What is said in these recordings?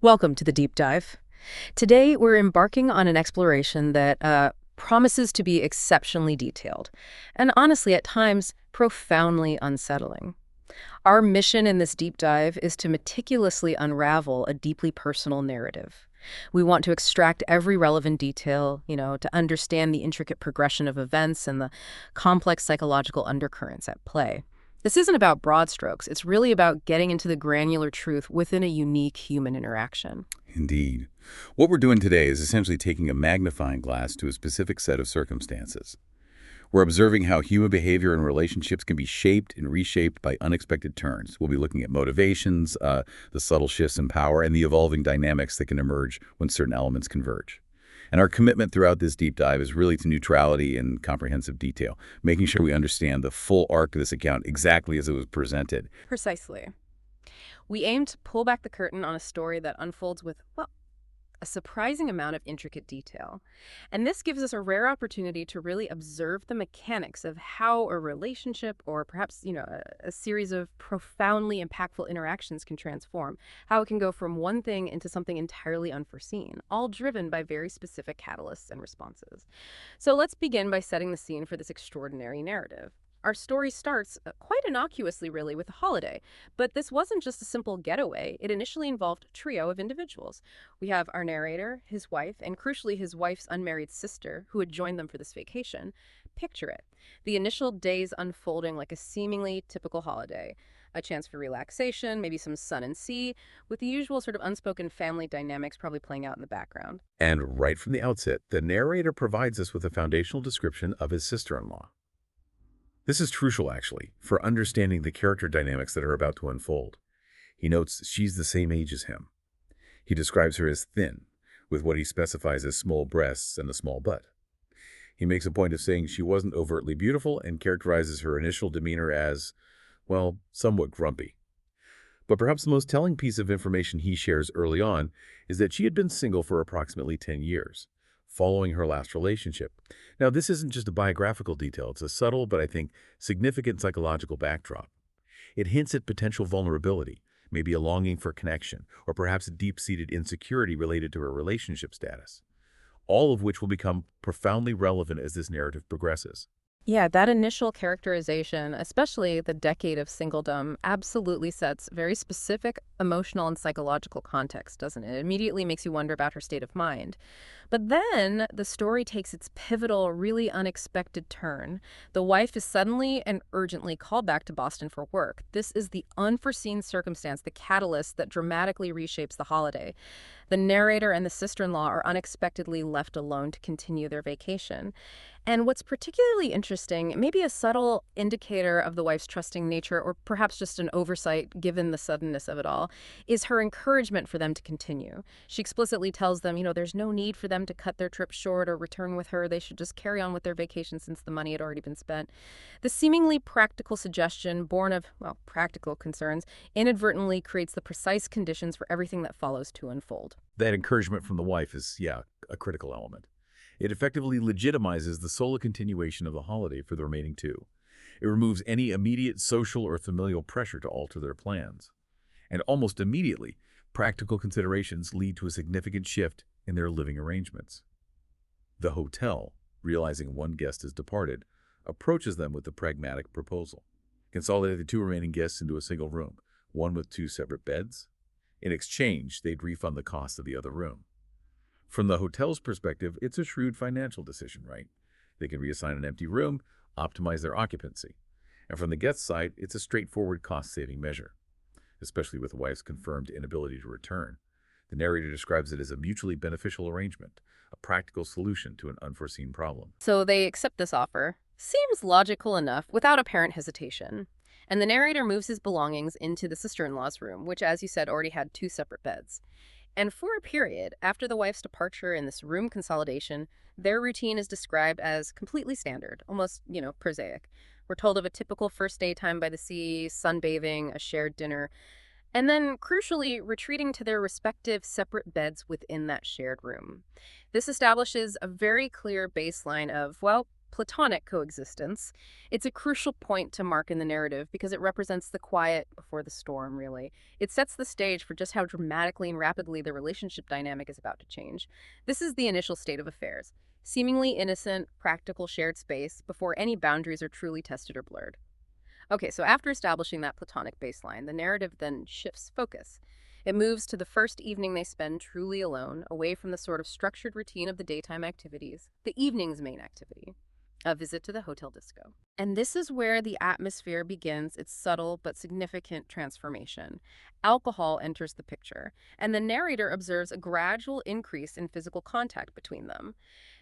Welcome to the deep dive. Today, we're embarking on an exploration that promises to be exceptionally detailed and honestly, at times, profoundly unsettling. Our mission in this deep dive is to meticulously unravel a deeply personal narrative. We want to extract every relevant detail, to understand the intricate progression of events and the complex psychological undercurrents at play. This isn't about broad strokes. It's really about getting into the granular truth within a unique human interaction. Indeed. What we're doing today is essentially taking a magnifying glass to a specific set of circumstances. We're observing how human behavior and relationships can be shaped and reshaped by unexpected turns. We'll be looking at motivations, the subtle shifts in power, and the evolving dynamics that can emerge when certain elements converge. And our commitment throughout this deep dive is really to neutrality and comprehensive detail, making sure we understand the full arc of this account exactly as it was presented. Precisely. We aim to pull back the curtain on a story that unfolds with, well, a surprising amount of intricate detail. And this gives us a rare opportunity to really observe the mechanics of how a relationship or perhaps, a series of profoundly impactful interactions can transform, how it can go from one thing into something entirely unforeseen, all driven by very specific catalysts and responses. So let's begin by setting the scene for this extraordinary narrative. Our story starts quite innocuously, really, with a holiday. But this wasn't just a simple getaway. It initially involved a trio of individuals. We have our narrator, his wife, and crucially, his wife's unmarried sister, who had joined them for this vacation. Picture it. The initial days unfolding like a seemingly typical holiday. A chance for relaxation, maybe some sun and sea, with the usual sort of unspoken family dynamics probably playing out in the background. And right from the outset, the narrator provides us with a foundational description of his sister-in-law. This is crucial, actually, for understanding the character dynamics that are about to unfold. He notes she's the same age as him. He describes her as thin, with what he specifies as small breasts and a small butt. He makes a point of saying she wasn't overtly beautiful and characterizes her initial demeanor as, well, somewhat grumpy. But perhaps the most telling piece of information he shares early on is that she had been single for approximately 10 years, following her last relationship. Now, this isn't just a biographical detail. It's a subtle, but I think significant psychological backdrop. It hints at potential vulnerability, maybe a longing for connection, or perhaps a deep-seated insecurity related to her relationship status, all of which will become profoundly relevant as this narrative progresses. Yeah, that initial characterization, especially the decade of singledom, absolutely sets very specific emotional and psychological context, doesn't it? It immediately makes you wonder about her state of mind. But then the story takes its pivotal, really unexpected turn. The wife is suddenly and urgently called back to Boston for work. This is the unforeseen circumstance, the catalyst that dramatically reshapes the holiday. The narrator and the sister-in-law are unexpectedly left alone to continue their vacation. And what's particularly interesting, maybe a subtle indicator of the wife's trusting nature, or perhaps just an oversight given the suddenness of it all, is her encouragement for them to continue. She explicitly tells them, there's no need for them to cut their trip short or return with her. They should just carry on with their vacation since the money had already been spent. The seemingly practical suggestion, born of, well, practical concerns, inadvertently creates the precise conditions for everything that follows to unfold. That encouragement from the wife is, a critical element. It effectively legitimizes the sole continuation of the holiday for the remaining two. It removes any immediate social or familial pressure to alter their plans. And almost immediately, practical considerations lead to a significant shift in their living arrangements. The hotel, realizing one guest has departed, approaches them with a pragmatic proposal. Consolidate the two remaining guests into a single room, one with two separate beds. In exchange, they'd refund the cost of the other room. From the hotel's perspective, it's a shrewd financial decision, right? They can reassign an empty room, optimize their occupancy. And from the guest side, it's a straightforward cost-saving measure, especially with the wife's confirmed inability to return. The narrator describes it as a mutually beneficial arrangement, a practical solution to an unforeseen problem. So they accept this offer. Seems logical enough, without apparent hesitation. And the narrator moves his belongings into the sister-in-law's room, which, as you said, already had two separate beds. And for a period, after the wife's departure in this room consolidation, their routine is described as completely standard, almost, prosaic. We're told of a typical first day time by the sea, sunbathing, a shared dinner, and then, crucially, retreating to their respective separate beds within that shared room. This establishes a very clear baseline of, well, platonic coexistence. It's a crucial point to mark in the narrative because it represents the quiet before the storm, really. It sets the stage for just how dramatically and rapidly the relationship dynamic is about to change. This is the initial state of affairs, seemingly innocent, practical shared space before any boundaries are truly tested or blurred. Okay, so after establishing that platonic baseline, the narrative then shifts focus. It moves to the first evening they spend truly alone, away from the sort of structured routine of the daytime activities, the evening's main activity, a visit to the hotel disco. And this is where the atmosphere begins its subtle but significant transformation. Alcohol enters the picture, and the narrator observes a gradual increase in physical contact between them.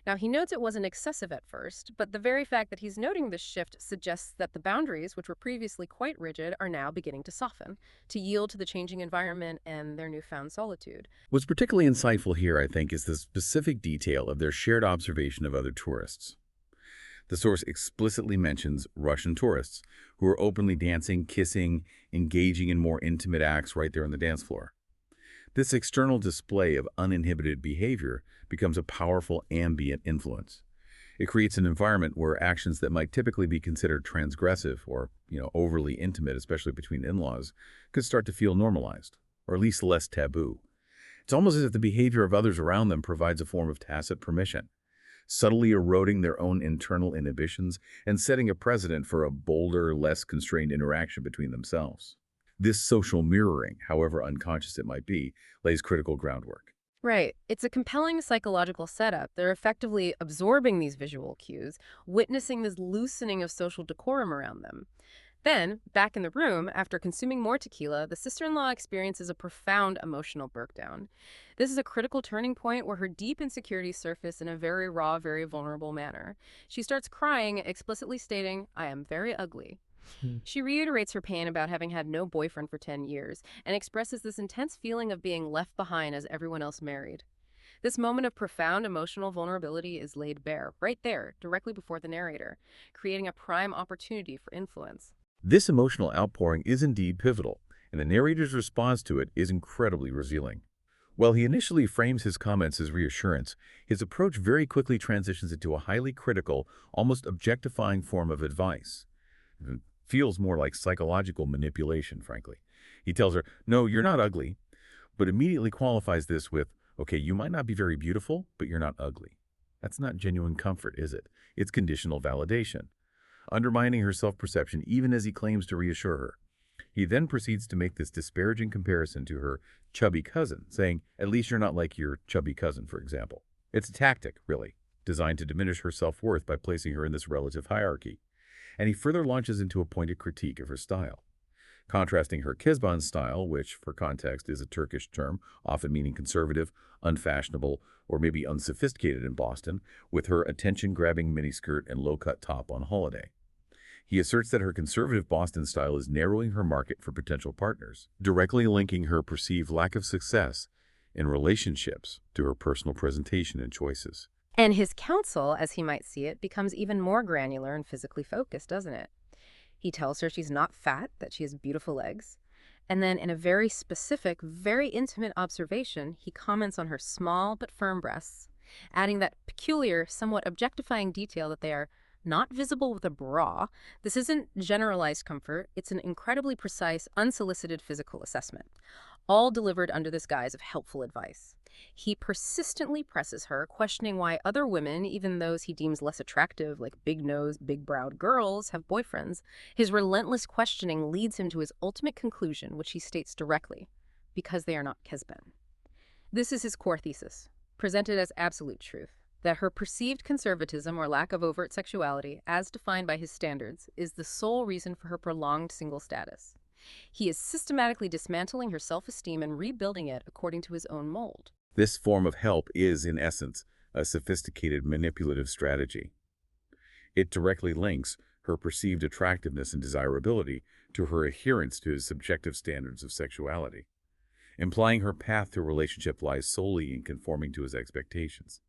Now, he notes it wasn't excessive at first, but the very fact that he's noting this shift suggests that the boundaries, which were previously quite rigid, are now beginning to soften, to yield to the changing environment and their newfound solitude. What's particularly insightful here, I think, is the specific detail of their shared observation of other tourists. The source explicitly mentions Russian tourists who are openly dancing, kissing, engaging in more intimate acts right there on the dance floor. This external display of uninhibited behavior becomes a powerful ambient influence. It creates an environment where actions that might typically be considered transgressive or, overly intimate, especially between in-laws, could start to feel normalized, or at least less taboo. It's almost as if the behavior of others around them provides a form of tacit permission, subtly eroding their own internal inhibitions and setting a precedent for a bolder, less constrained interaction between themselves. This social mirroring, however unconscious it might be, lays critical groundwork. Right. It's a compelling psychological setup. They're effectively absorbing these visual cues, witnessing this loosening of social decorum around them. Then, back in the room, after consuming more tequila, the sister-in-law experiences a profound emotional breakdown. This is a critical turning point where her deep insecurities surface in a very raw, very vulnerable manner. She starts crying, explicitly stating, "I am very ugly." She reiterates her pain about having had no boyfriend for 10 years and expresses this intense feeling of being left behind as everyone else married. This moment of profound emotional vulnerability is laid bare, right there, directly before the narrator, creating a prime opportunity for influence. This emotional outpouring is indeed pivotal, and the narrator's response to it is incredibly revealing. While he initially frames his comments as reassurance, his approach very quickly transitions into a highly critical, almost objectifying form of advice. It feels more like psychological manipulation, frankly. He tells her, "No, you're not ugly," but immediately qualifies this with, "Okay, you might not be very beautiful, but you're not ugly." That's not genuine comfort, is it? It's conditional validation, undermining her self-perception even as he claims to reassure her. He then proceeds to make this disparaging comparison to her chubby cousin, saying, "At least you're not like your chubby cousin," for example. It's a tactic, really, designed to diminish her self-worth by placing her in this relative hierarchy. And he further launches into a pointed critique of her style, contrasting her Kizban style, which, for context, is a Turkish term, often meaning conservative, unfashionable, or maybe unsophisticated in Boston, with her attention-grabbing miniskirt and low-cut top on holiday. He asserts that her conservative Boston style is narrowing her market for potential partners, directly linking her perceived lack of success in relationships to her personal presentation and choices. And his counsel, as he might see it, becomes even more granular and physically focused, doesn't it? He tells her she's not fat, that she has beautiful legs. And then in a very specific, very intimate observation, he comments on her small but firm breasts, adding that peculiar, somewhat objectifying detail that they are not visible with a bra. This isn't generalized comfort. It's an incredibly precise, unsolicited physical assessment, all delivered under this guise of helpful advice. He persistently presses her, questioning why other women, even those he deems less attractive, like big-nosed, big-browed girls, have boyfriends. His relentless questioning leads him to his ultimate conclusion, which he states directly: because they are not Kesben. This is his core thesis, presented as absolute truth, that her perceived conservatism or lack of overt sexuality, as defined by his standards, is the sole reason for her prolonged single status. He is systematically dismantling her self-esteem and rebuilding it according to his own mold. This form of help is, in essence, a sophisticated manipulative strategy. It directly links her perceived attractiveness and desirability to her adherence to his subjective standards of sexuality, implying her path to a relationship lies solely in conforming to his expectations.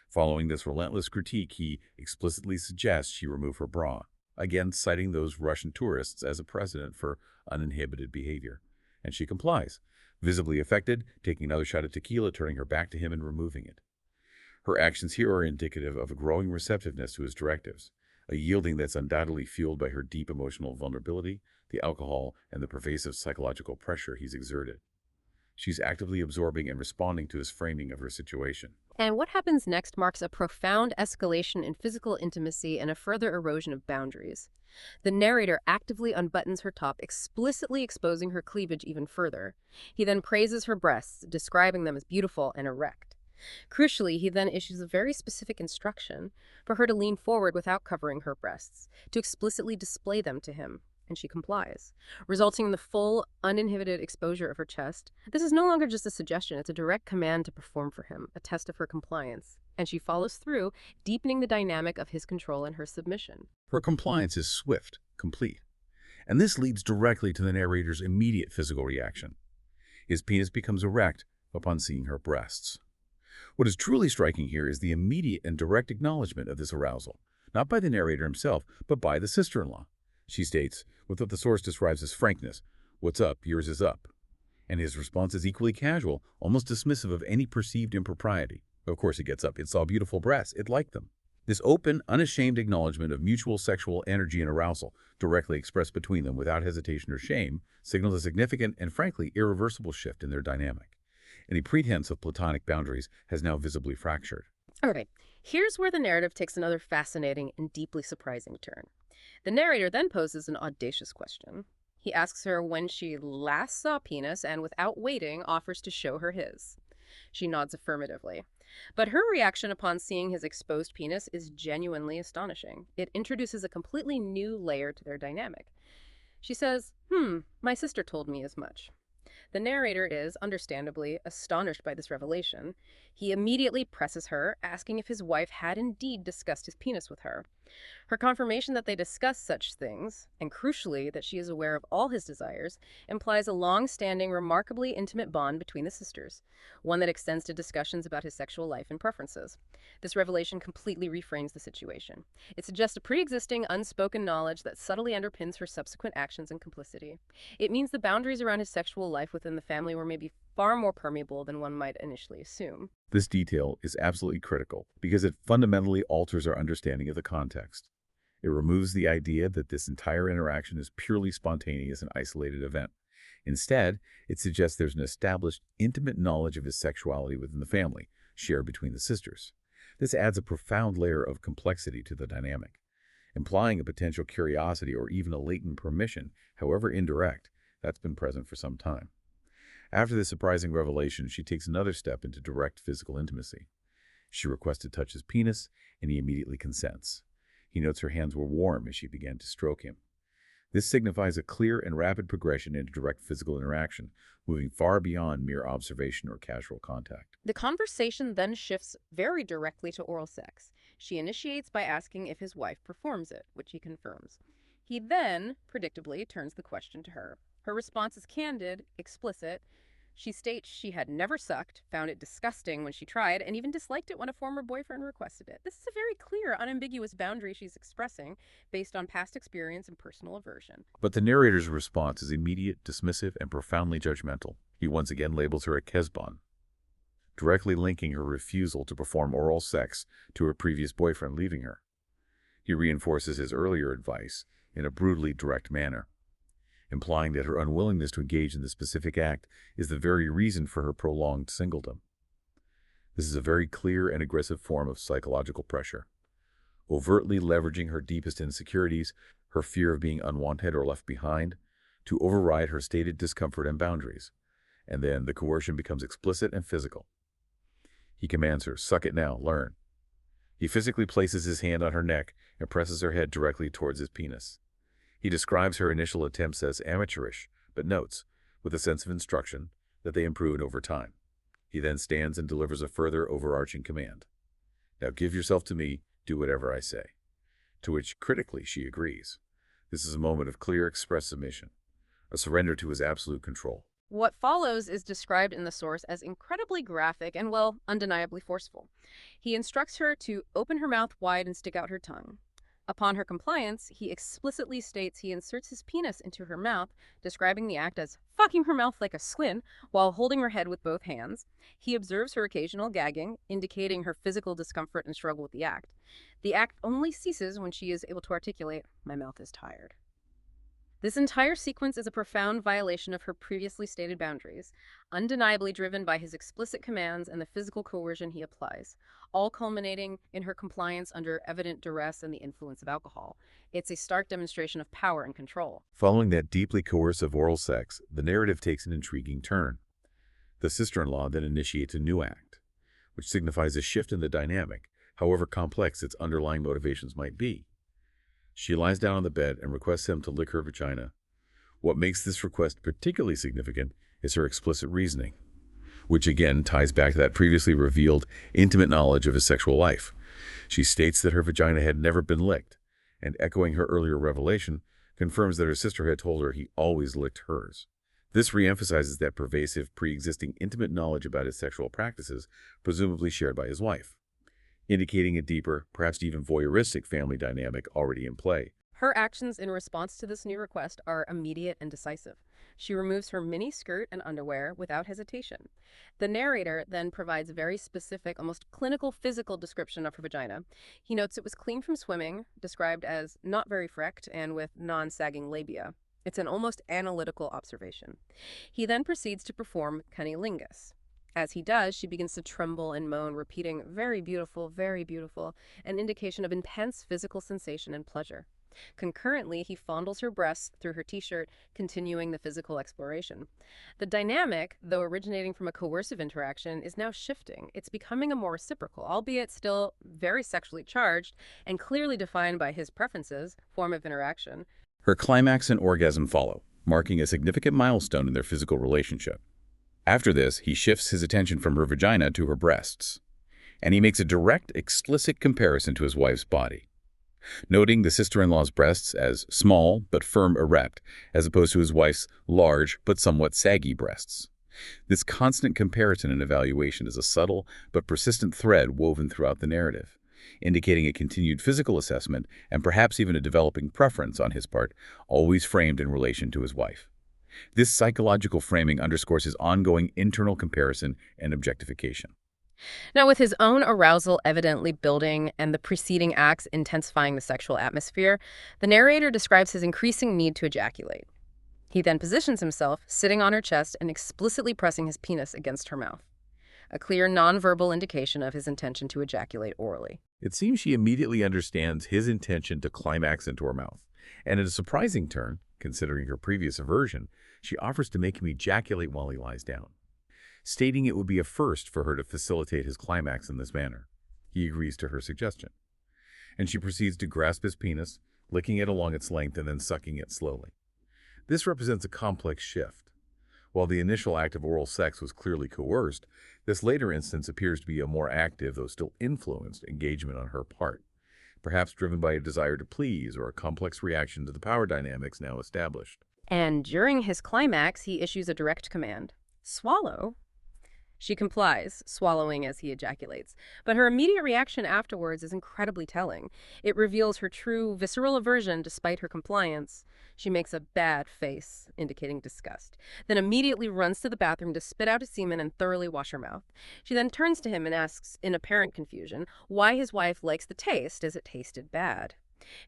Following this relentless critique, he explicitly suggests she remove her bra, again citing those Russian tourists as a precedent for uninhibited behavior. And she complies, visibly affected, taking another shot of tequila, turning her back to him and removing it. Her actions here are indicative of a growing receptiveness to his directives, a yielding that's undoubtedly fueled by her deep emotional vulnerability, the alcohol, and the pervasive psychological pressure he's exerted. She's actively absorbing and responding to his framing of her situation. And what happens next marks a profound escalation in physical intimacy and a further erosion of boundaries. The narrator actively unbuttons her top, explicitly exposing her cleavage even further. He then praises her breasts, describing them as beautiful and erect. Crucially, he then issues a very specific instruction for her to lean forward without covering her breasts, to explicitly display them to him, and she complies, resulting in the full, uninhibited exposure of her chest. This is no longer just a suggestion, it's a direct command to perform for him, a test of her compliance, and she follows through, deepening the dynamic of his control and her submission. Her compliance is swift, complete, and this leads directly to the narrator's immediate physical reaction. His penis becomes erect upon seeing her breasts. What is truly striking here is the immediate and direct acknowledgement of this arousal, not by the narrator himself, but by the sister-in-law. She states, with what the source describes as frankness, "What's up? Yours is up." And his response is equally casual, almost dismissive of any perceived impropriety. Of course it gets up. It saw beautiful breasts. It liked them. This open, unashamed acknowledgement of mutual sexual energy and arousal, directly expressed between them without hesitation or shame, signals a significant and frankly irreversible shift in their dynamic. Any pretense of platonic boundaries has now visibly fractured. All right, here's where the narrative takes another fascinating and deeply surprising turn. The narrator then poses an audacious question. He asks her when she last saw penis and, without waiting, offers to show her his. She nods affirmatively. But her reaction upon seeing his exposed penis is genuinely astonishing. It introduces a completely new layer to their dynamic. She says, my sister told me as much. The narrator is, understandably, astonished by this revelation. He immediately presses her, asking if his wife had indeed discussed his penis with her. Her confirmation that they discuss such things, and crucially that she is aware of all his desires, implies a long-standing, remarkably intimate bond between the sisters, one that extends to discussions about his sexual life and preferences. This revelation completely reframes the situation. It suggests a pre-existing, unspoken knowledge that subtly underpins her subsequent actions and complicity. It means the boundaries around his sexual life within the family were maybe far more permeable than one might initially assume. This detail is absolutely critical because it fundamentally alters our understanding of the context. It removes the idea that this entire interaction is purely spontaneous and isolated event. Instead, it suggests there's an established, intimate knowledge of his sexuality within the family, shared between the sisters. This adds a profound layer of complexity to the dynamic, implying a potential curiosity or even a latent permission, however indirect, that's been present for some time. After this surprising revelation, she takes another step into direct physical intimacy. She requests to touch his penis, and he immediately consents. He notes her hands were warm as she began to stroke him. This signifies a clear and rapid progression into direct physical interaction, moving far beyond mere observation or casual contact. The conversation then shifts very directly to oral sex. She initiates by asking if his wife performs it, which he confirms. He then, predictably, turns the question to her. Her response is candid, explicit. She states she had never sucked, found it disgusting when she tried, and even disliked it when a former boyfriend requested it. This is a very clear, unambiguous boundary she's expressing based on past experience and personal aversion. But the narrator's response is immediate, dismissive, and profoundly judgmental. He once again labels her a Kesbon, directly linking her refusal to perform oral sex to her previous boyfriend leaving her. He reinforces his earlier advice in a brutally direct manner, implying that her unwillingness to engage in the specific act is the very reason for her prolonged singledom. This is a very clear and aggressive form of psychological pressure, overtly leveraging her deepest insecurities, her fear of being unwanted or left behind, to override her stated discomfort and boundaries. And then the coercion becomes explicit and physical. He commands her, "Suck it now, learn." He physically places his hand on her neck and presses her head directly towards his penis. He describes her initial attempts as amateurish, but notes, with a sense of instruction, that they improved over time. He then stands and delivers a further overarching command. "Now give yourself to me, do whatever I say." To which, critically, she agrees. This is a moment of clear, express submission, a surrender to his absolute control. What follows is described in the source as incredibly graphic and, well, undeniably forceful. He instructs her to open her mouth wide and stick out her tongue. Upon her compliance, he explicitly states he inserts his penis into her mouth, describing the act as fucking her mouth like a squid while holding her head with both hands. He observes her occasional gagging, indicating her physical discomfort and struggle with the act. The act only ceases when she is able to articulate, "My mouth is tired." This entire sequence is a profound violation of her previously stated boundaries, undeniably driven by his explicit commands and the physical coercion he applies, all culminating in her compliance under evident duress and the influence of alcohol. It's a stark demonstration of power and control. Following that deeply coercive oral sex, the narrative takes an intriguing turn. The sister-in-law then initiates a new act, which signifies a shift in the dynamic, however complex its underlying motivations might be. She lies down on the bed and requests him to lick her vagina. What makes this request particularly significant is her explicit reasoning, which again ties back to that previously revealed intimate knowledge of his sexual life. She states that her vagina had never been licked, and echoing her earlier revelation, confirms that her sister had told her he always licked hers. This reemphasizes that pervasive, pre-existing intimate knowledge about his sexual practices, presumably shared by his wife, indicating a deeper, perhaps even voyeuristic family dynamic already in play. Her actions in response to this new request are immediate and decisive. She removes her mini skirt and underwear without hesitation. The narrator then provides a very specific, almost clinical physical description of her vagina. He notes it was clean from swimming, described as not very frecked and with non-sagging labia. It's an almost analytical observation. He then proceeds to perform cunnilingus. As he does, she begins to tremble and moan, repeating, very beautiful, an indication of intense physical sensation and pleasure. Concurrently, he fondles her breasts through her t-shirt, continuing the physical exploration. The dynamic, though originating from a coercive interaction, is now shifting. It's becoming a more reciprocal, albeit still very sexually charged and clearly defined by his preferences, form of interaction. Her climax and orgasm follow, marking a significant milestone in their physical relationship. After this, he shifts his attention from her vagina to her breasts, and he makes a direct, explicit comparison to his wife's body, noting the sister-in-law's breasts as small but firm erect, as opposed to his wife's large but somewhat saggy breasts. This constant comparison and evaluation is a subtle but persistent thread woven throughout the narrative, indicating a continued physical assessment and perhaps even a developing preference on his part, always framed in relation to his wife. This psychological framing underscores his ongoing internal comparison and objectification. Now, with his own arousal evidently building and the preceding acts intensifying the sexual atmosphere, the narrator describes his increasing need to ejaculate. He then positions himself, sitting on her chest and explicitly pressing his penis against her mouth, a clear nonverbal indication of his intention to ejaculate orally. It seems she immediately understands his intention to climax into her mouth, and in a surprising turn, considering her previous aversion, she offers to make him ejaculate while he lies down, stating it would be a first for her to facilitate his climax in this manner. He agrees to her suggestion, and she proceeds to grasp his penis, licking it along its length and then sucking it slowly. This represents a complex shift. While the initial act of oral sex was clearly coerced, this later instance appears to be a more active, though still influenced, engagement on her part, perhaps driven by a desire to please or a complex reaction to the power dynamics now established. And during his climax, he issues a direct command: swallow. She complies, swallowing as he ejaculates. But her immediate reaction afterwards is incredibly telling. It reveals her true, visceral aversion despite her compliance. She makes a bad face, indicating disgust, then immediately runs to the bathroom to spit out his semen and thoroughly wash her mouth. She then turns to him and asks, in apparent confusion, why his wife likes the taste, as it tasted bad.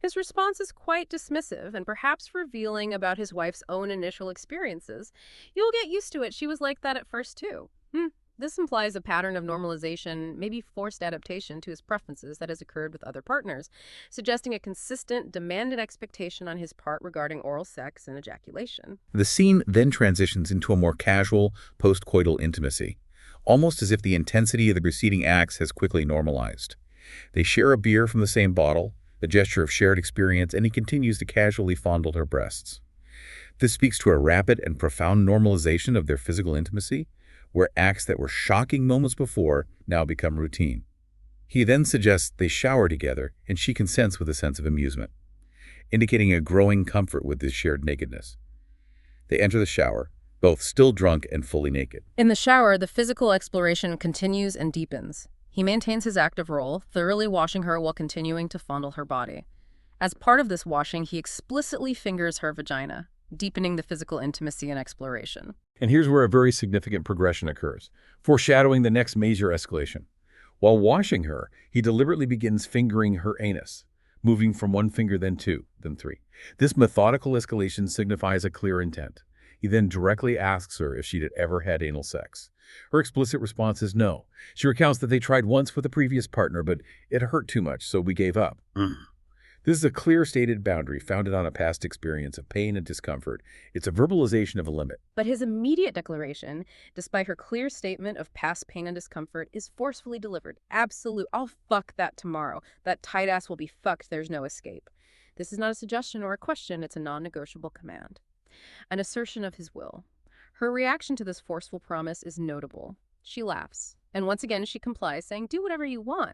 His response is quite dismissive and perhaps revealing about his wife's own initial experiences. You'll get used to it. She was like that at first, too. This implies a pattern of normalization, maybe forced adaptation to his preferences that has occurred with other partners, suggesting a consistent, demanded expectation on his part regarding oral sex and ejaculation. The scene then transitions into a more casual, post-coital intimacy, almost as if the intensity of the preceding acts has quickly normalized. They share a beer from the same bottle, the gesture of shared experience, and he continues to casually fondle her breasts. This speaks to a rapid and profound normalization of their physical intimacy, where acts that were shocking moments before now become routine. He then suggests they shower together, and she consents with a sense of amusement, indicating a growing comfort with this shared nakedness. They enter the shower, both still drunk and fully naked. In the shower, the physical exploration continues and deepens. He maintains his active role, thoroughly washing her while continuing to fondle her body. As part of this washing, he explicitly fingers her vagina, deepening the physical intimacy and exploration. And here's where a very significant progression occurs, foreshadowing the next major escalation. While washing her, he deliberately begins fingering her anus, moving from one finger, then two, then three. This methodical escalation signifies a clear intent. He then directly asks her if she'd ever had anal sex. Her explicit response is no. She recounts that they tried once with a previous partner, but it hurt too much, so we gave up. This is a clear stated boundary founded on a past experience of pain and discomfort. It's a verbalization of a limit. But his immediate declaration, despite her clear statement of past pain and discomfort, is forcefully delivered. Absolute, I'll fuck that tomorrow. That tight ass will be fucked, there's no escape. This is not a suggestion or a question, it's a non-negotiable command. An assertion of his will. Her reaction to this forceful promise is notable. She laughs, and once again she complies, saying, do whatever you want.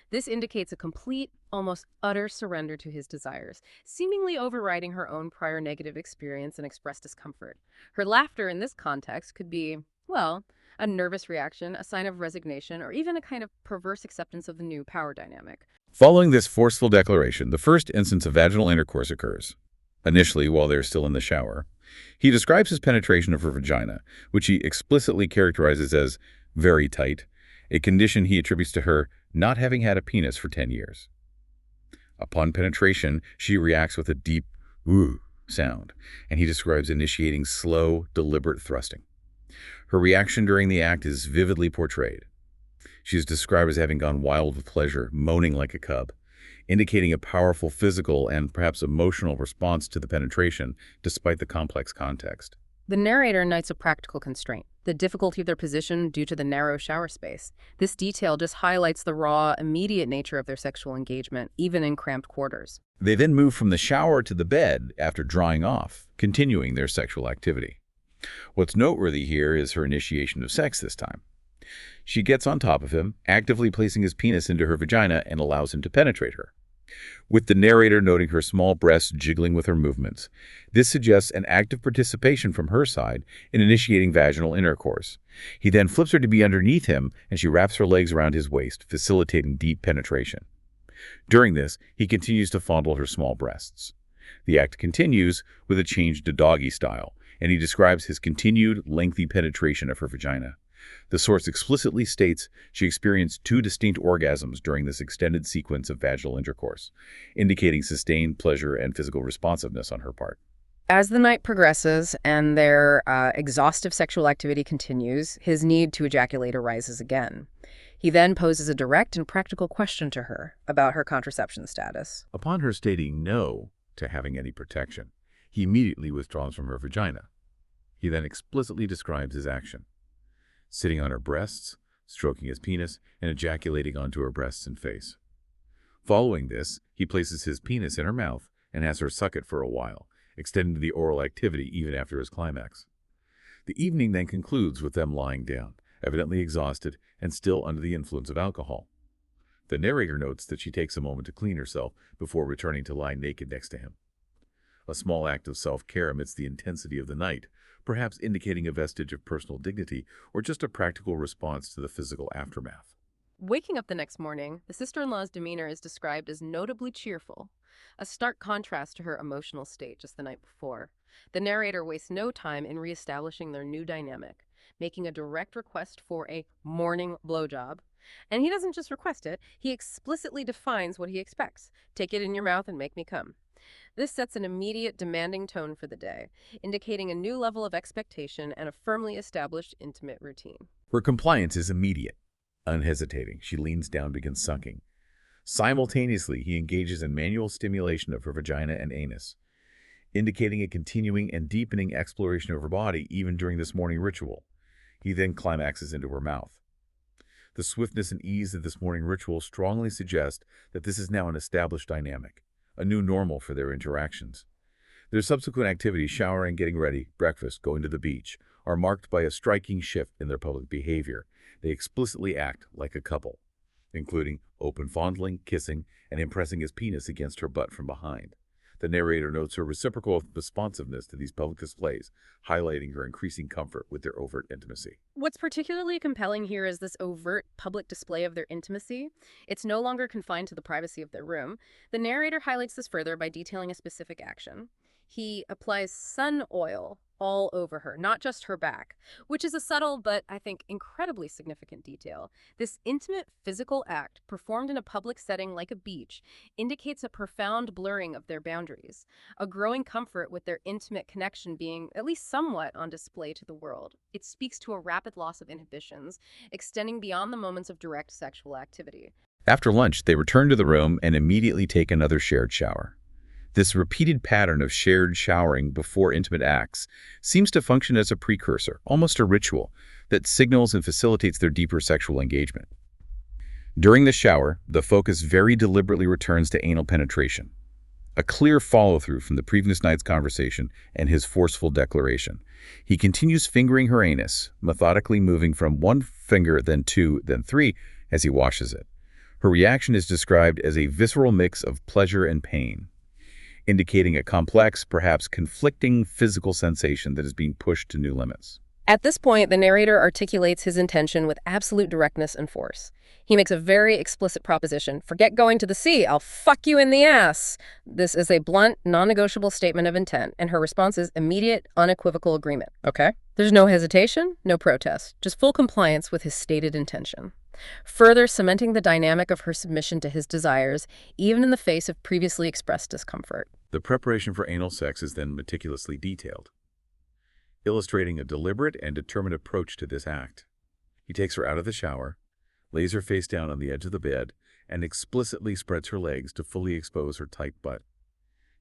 This indicates a complete, almost utter surrender to his desires, seemingly overriding her own prior negative experience and expressed discomfort. Her laughter in this context could be, well, a nervous reaction, a sign of resignation, or even a kind of perverse acceptance of the new power dynamic. Following this forceful declaration, the first instance of vaginal intercourse occurs. Initially, while they're still in the shower, he describes his penetration of her vagina, which he explicitly characterizes as very tight, a condition he attributes to her not having had a penis for 10 years. Upon penetration, she reacts with a deep "ooh" sound, and he describes initiating slow, deliberate thrusting. Her reaction during the act is vividly portrayed. She is described as having gone wild with pleasure, moaning like a cub, indicating a powerful physical and perhaps emotional response to the penetration, despite the complex context. The narrator notes a practical constraint, the difficulty of their position due to the narrow shower space. This detail just highlights the raw, immediate nature of their sexual engagement, even in cramped quarters. They then move from the shower to the bed after drying off, continuing their sexual activity. What's noteworthy here is her initiation of sex this time. She gets on top of him, actively placing his penis into her vagina and allows him to penetrate her, with the narrator noting her small breasts jiggling with her movements. This suggests an active participation from her side in initiating vaginal intercourse. He then flips her to be underneath him, and she wraps her legs around his waist, facilitating deep penetration. During this, he continues to fondle her small breasts. The act continues with a change to doggy style, and he describes his continued, lengthy penetration of her vagina. The source explicitly states she experienced 2 distinct orgasms during this extended sequence of vaginal intercourse, indicating sustained pleasure and physical responsiveness on her part. As the night progresses and their exhaustive sexual activity continues, his need to ejaculate arises again. He then poses a direct and practical question to her about her contraception status. Upon her stating no to having any protection, he immediately withdraws from her vagina. He then explicitly describes his action: sitting on her breasts, stroking his penis, and ejaculating onto her breasts and face. Following this, he places his penis in her mouth and has her suck it for a while, extending the oral activity even after his climax. The evening then concludes with them lying down, evidently exhausted and still under the influence of alcohol. The narrator notes that she takes a moment to clean herself before returning to lie naked next to him. A small act of self-care amidst the intensity of the night, perhaps indicating a vestige of personal dignity or just a practical response to the physical aftermath. Waking up the next morning, the sister-in-law's demeanor is described as notably cheerful, a stark contrast to her emotional state just the night before. The narrator wastes no time in reestablishing their new dynamic, making a direct request for a morning blowjob. And he doesn't just request it, he explicitly defines what he expects. Take it in your mouth and make me come. This sets an immediate, demanding tone for the day, indicating a new level of expectation and a firmly established intimate routine. Her compliance is immediate. Unhesitating, she leans down, begins sucking. Simultaneously, he engages in manual stimulation of her vagina and anus, indicating a continuing and deepening exploration of her body even during this morning ritual. He then climaxes into her mouth. The swiftness and ease of this morning ritual strongly suggest that this is now an established dynamic, a new normal for their interactions. Their subsequent activities, showering, getting ready, breakfast, going to the beach, are marked by a striking shift in their public behavior. They explicitly act like a couple, including open fondling, kissing, and impressing his penis against her butt from behind. The narrator notes her reciprocal responsiveness to these public displays, highlighting her increasing comfort with their overt intimacy. What's particularly compelling here is this overt public display of their intimacy. It's no longer confined to the privacy of their room. The narrator highlights this further by detailing a specific action. He applies sun oil all over her, not just her back, which is a subtle but, I think, incredibly significant detail. This intimate physical act, performed in a public setting like a beach, indicates a profound blurring of their boundaries, a growing comfort with their intimate connection being at least somewhat on display to the world. It speaks to a rapid loss of inhibitions, extending beyond the moments of direct sexual activity. After lunch, they return to the room and immediately take another shared shower. This repeated pattern of shared showering before intimate acts seems to function as a precursor, almost a ritual, that signals and facilitates their deeper sexual engagement. During the shower, the focus very deliberately returns to anal penetration, a clear follow-through from the previous night's conversation and his forceful declaration. He continues fingering her anus, methodically moving from one finger, then two, then three, as he washes it. Her reaction is described as a visceral mix of pleasure and pain, indicating a complex, perhaps conflicting physical sensation that is being pushed to new limits. At this point, the narrator articulates his intention with absolute directness and force. He makes a very explicit proposition. Forget going to the sea, I'll fuck you in the ass. This is a blunt, non-negotiable statement of intent, and her response is immediate, unequivocal agreement. Okay? There's no hesitation, no protest, just full compliance with his stated intention, further cementing the dynamic of her submission to his desires, even in the face of previously expressed discomfort. The preparation for anal sex is then meticulously detailed, illustrating a deliberate and determined approach to this act. He takes her out of the shower, lays her face down on the edge of the bed, and explicitly spreads her legs to fully expose her tight butt.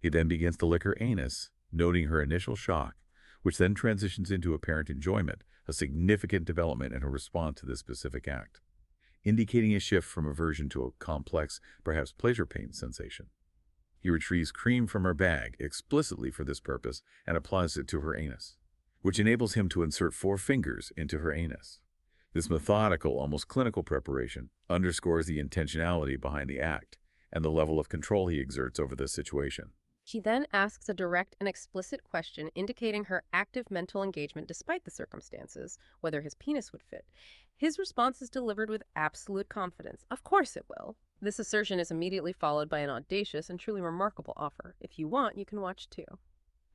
He then begins to lick her anus, noting her initial shock, which then transitions into apparent enjoyment, a significant development in her response to this specific act, indicating a shift from aversion to a complex, perhaps pleasure pain sensation. He retrieves cream from her bag explicitly for this purpose and applies it to her anus, which enables him to insert 4 fingers into her anus. This methodical, almost clinical preparation underscores the intentionality behind the act and the level of control he exerts over this situation. She then asks a direct and explicit question indicating her active mental engagement despite the circumstances, whether his penis would fit. His response is delivered with absolute confidence. Of course it will. This assertion is immediately followed by an audacious and truly remarkable offer. If you want, you can watch too.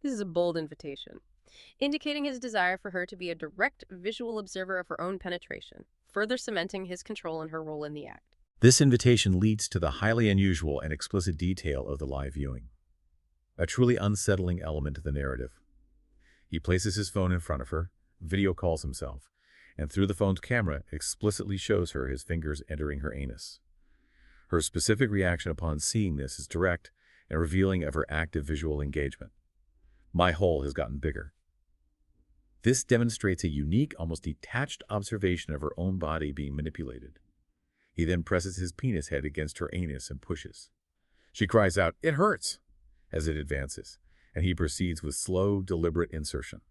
This is a bold invitation, indicating his desire for her to be a direct visual observer of her own penetration, further cementing his control in her role in the act. This invitation leads to the highly unusual and explicit detail of the live viewing, a truly unsettling element to the narrative. He places his phone in front of her, video calls himself, and through the phone's camera explicitly shows her his fingers entering her anus. Her specific reaction upon seeing this is direct and revealing of her active visual engagement. My hole has gotten bigger. This demonstrates a unique, almost detached observation of her own body being manipulated. He then presses his penis head against her anus and pushes. She cries out, "It hurts!" as it advances, and he proceeds with slow, deliberate insertion.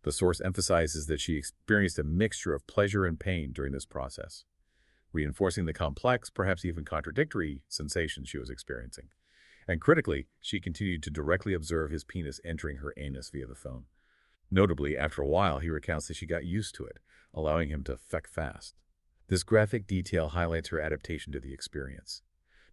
The source emphasizes that she experienced a mixture of pleasure and pain during this process, reinforcing the complex, perhaps even contradictory, sensations she was experiencing. And critically, she continued to directly observe his penis entering her anus via the phone. Notably, after a while, he recounts that she got used to it, allowing him to feck fast. This graphic detail highlights her adaptation to the experience,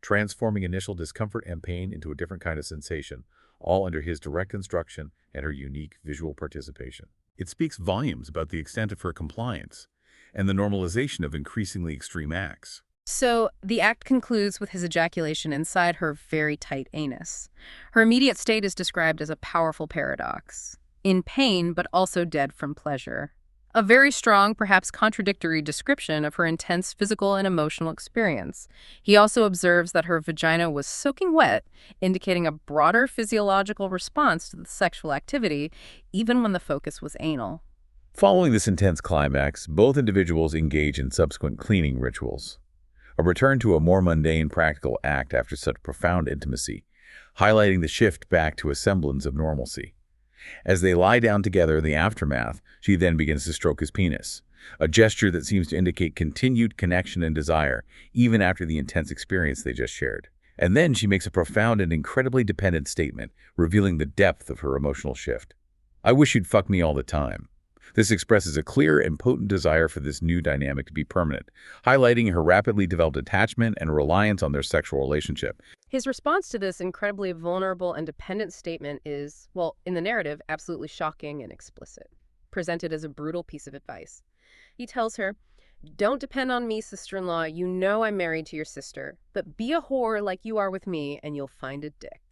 transforming initial discomfort and pain into a different kind of sensation, all under his direct instruction and her unique visual participation. It speaks volumes about the extent of her compliance and the normalization of increasingly extreme acts. So, the act concludes with his ejaculation inside her very tight anus. Her immediate state is described as a powerful paradox, in pain but also dead from pleasure. A very strong, perhaps contradictory description of her intense physical and emotional experience. He also observes that her vagina was soaking wet, indicating a broader physiological response to the sexual activity, even when the focus was anal. Following this intense climax, both individuals engage in subsequent cleaning rituals, a return to a more mundane, practical act after such profound intimacy, highlighting the shift back to a semblance of normalcy. As they lie down together in the aftermath, she then begins to stroke his penis, a gesture that seems to indicate continued connection and desire, even after the intense experience they just shared. And then she makes a profound and incredibly dependent statement, revealing the depth of her emotional shift. I wish you'd fuck me all the time. This expresses a clear and potent desire for this new dynamic to be permanent, highlighting her rapidly developed attachment and reliance on their sexual relationship. His response to this incredibly vulnerable and dependent statement is, well, in the narrative, absolutely shocking and explicit, presented as a brutal piece of advice. He tells her, "Don't depend on me, sister-in-law. You know I'm married to your sister. But be a whore like you are with me, and you'll find a dick."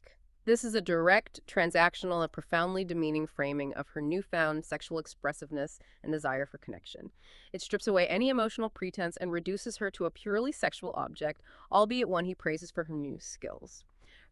This is a direct, transactional, and profoundly demeaning framing of her newfound sexual expressiveness and desire for connection. It strips away any emotional pretense and reduces her to a purely sexual object, albeit one he praises for her new skills.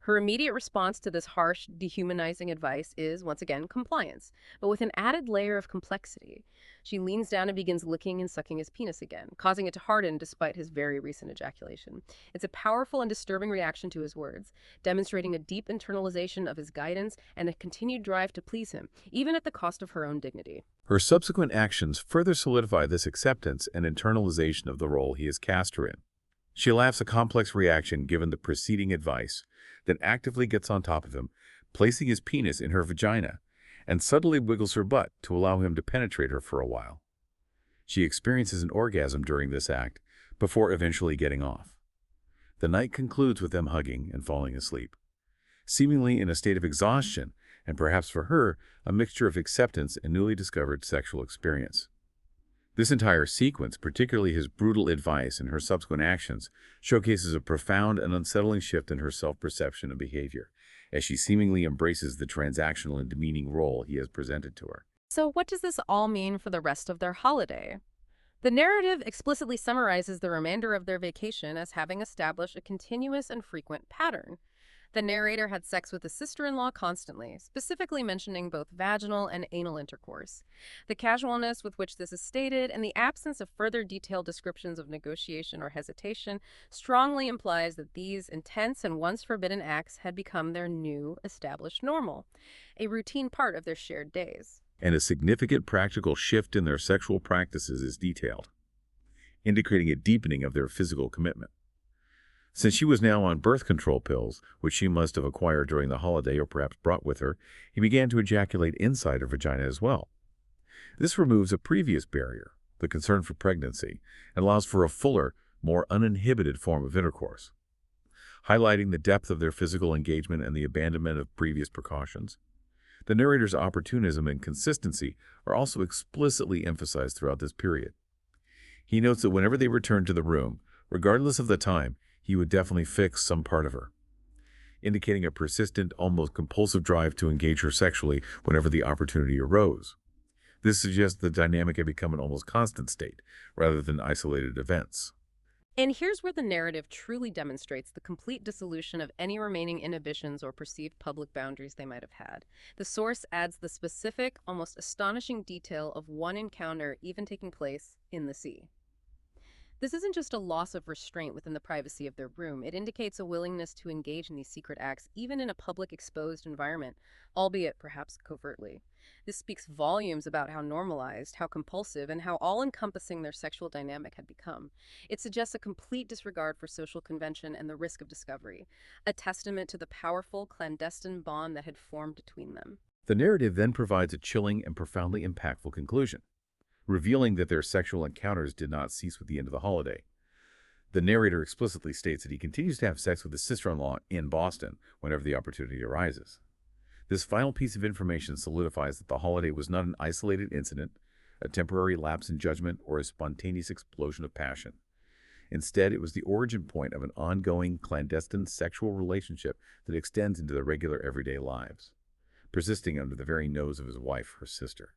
Her immediate response to this harsh, dehumanizing advice is, once again, compliance, but with an added layer of complexity. She leans down and begins licking and sucking his penis again, causing it to harden despite his very recent ejaculation. It's a powerful and disturbing reaction to his words, demonstrating a deep internalization of his guidance and a continued drive to please him, even at the cost of her own dignity. Her subsequent actions further solidify this acceptance and internalization of the role he has cast her in. She laughs a complex reaction given the preceding advice, then actively gets on top of him, placing his penis in her vagina, and subtly wiggles her butt to allow him to penetrate her for a while. She experiences an orgasm during this act, before eventually getting off. The night concludes with them hugging and falling asleep, seemingly in a state of exhaustion, and perhaps for her, a mixture of acceptance and newly discovered sexual experience. This entire sequence, particularly his brutal advice and her subsequent actions, showcases a profound and unsettling shift in her self-perception and behavior, as she seemingly embraces the transactional and demeaning role he has presented to her. So, what does this all mean for the rest of their holiday? The narrative explicitly summarizes the remainder of their vacation as having established a continuous and frequent pattern. The narrator had sex with his sister-in-law constantly, specifically mentioning both vaginal and anal intercourse. The casualness with which this is stated and the absence of further detailed descriptions of negotiation or hesitation strongly implies that these intense and once forbidden acts had become their new established normal, a routine part of their shared days. And a significant practical shift in their sexual practices is detailed, indicating a deepening of their physical commitment. Since she was now on birth control pills, which she must have acquired during the holiday or perhaps brought with her, he began to ejaculate inside her vagina as well. This removes a previous barrier, the concern for pregnancy, and allows for a fuller, more uninhibited form of intercourse. Highlighting the depth of their physical engagement and the abandonment of previous precautions, the narrator's opportunism and consistency are also explicitly emphasized throughout this period. He notes that whenever they returned to the room, regardless of the time, he would definitely fix some part of her, indicating a persistent, almost compulsive drive to engage her sexually whenever the opportunity arose. This suggests the dynamic had become an almost constant state, rather than isolated events. And here's where the narrative truly demonstrates the complete dissolution of any remaining inhibitions or perceived public boundaries they might have had. The source adds the specific, almost astonishing detail of one encounter even taking place in the sea. This isn't just a loss of restraint within the privacy of their room. It indicates a willingness to engage in these secret acts, even in a public exposed environment, albeit perhaps covertly. This speaks volumes about how normalized, how compulsive, and how all-encompassing their sexual dynamic had become. It suggests a complete disregard for social convention and the risk of discovery, a testament to the powerful, clandestine bond that had formed between them. The narrative then provides a chilling and profoundly impactful conclusion, revealing that their sexual encounters did not cease with the end of the holiday. The narrator explicitly states that he continues to have sex with his sister-in-law in Boston whenever the opportunity arises. This final piece of information solidifies that the holiday was not an isolated incident, a temporary lapse in judgment, or a spontaneous explosion of passion. Instead, it was the origin point of an ongoing, clandestine sexual relationship that extends into their regular everyday lives, persisting under the very nose of his wife, her sister.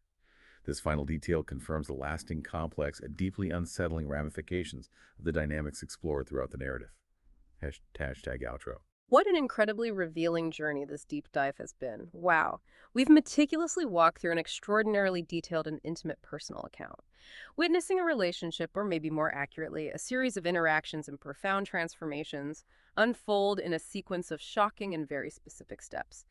This final detail confirms the lasting, complex, and deeply unsettling ramifications of the dynamics explored throughout the narrative. Hashtag outro. What an incredibly revealing journey this deep dive has been. Wow. We've meticulously walked through an extraordinarily detailed and intimate personal account, witnessing a relationship, or maybe more accurately, a series of interactions and profound transformations, unfold in a sequence of shocking and very specific steps.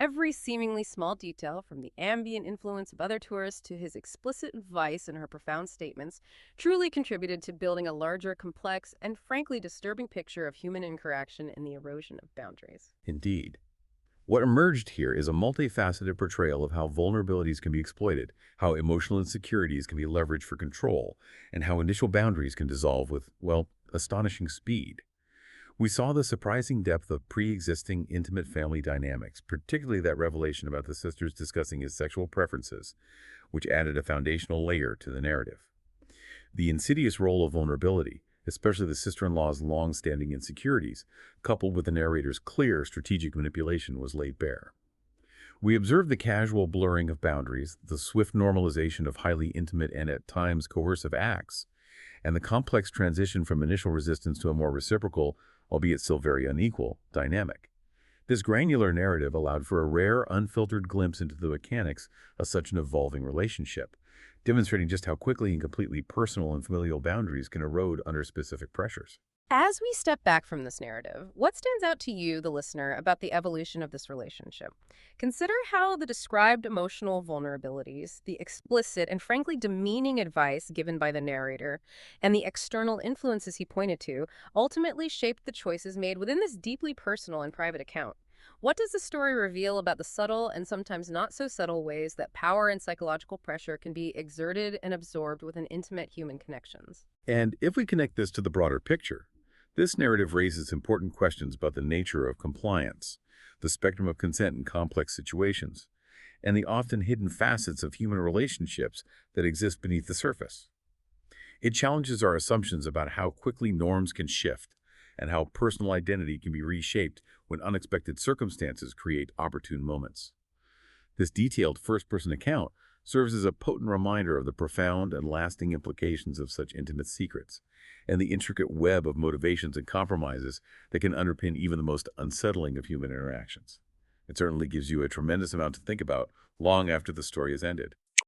Every seemingly small detail, from the ambient influence of other tourists to his explicit advice and her profound statements, truly contributed to building a larger, complex, and frankly disturbing picture of human interaction and the erosion of boundaries. Indeed. What emerged here is a multifaceted portrayal of how vulnerabilities can be exploited, how emotional insecurities can be leveraged for control, and how initial boundaries can dissolve with, well, astonishing speed. We saw the surprising depth of pre-existing intimate family dynamics, particularly that revelation about the sisters discussing his sexual preferences, which added a foundational layer to the narrative. The insidious role of vulnerability, especially the sister-in-law's long-standing insecurities, coupled with the narrator's clear strategic manipulation, was laid bare. We observed the casual blurring of boundaries, the swift normalization of highly intimate and at times coercive acts, and the complex transition from initial resistance to a more reciprocal, albeit still very unequal, dynamic. This granular narrative allowed for a rare, unfiltered glimpse into the mechanics of such an evolving relationship, demonstrating just how quickly and completely personal and familial boundaries can erode under specific pressures. As we step back from this narrative, what stands out to you, the listener, about the evolution of this relationship? Consider how the described emotional vulnerabilities, the explicit and frankly demeaning advice given by the narrator, and the external influences he pointed to ultimately shaped the choices made within this deeply personal and private account. What does the story reveal about the subtle and sometimes not so subtle ways that power and psychological pressure can be exerted and absorbed within intimate human connections? And if we connect this to the broader picture, this narrative raises important questions about the nature of compliance, the spectrum of consent in complex situations, and the often hidden facets of human relationships that exist beneath the surface. It challenges our assumptions about how quickly norms can shift and how personal identity can be reshaped when unexpected circumstances create opportune moments. This detailed first-person account serves as a potent reminder of the profound and lasting implications of such intimate secrets, and the intricate web of motivations and compromises that can underpin even the most unsettling of human interactions. It certainly gives you a tremendous amount to think about long after the story has ended.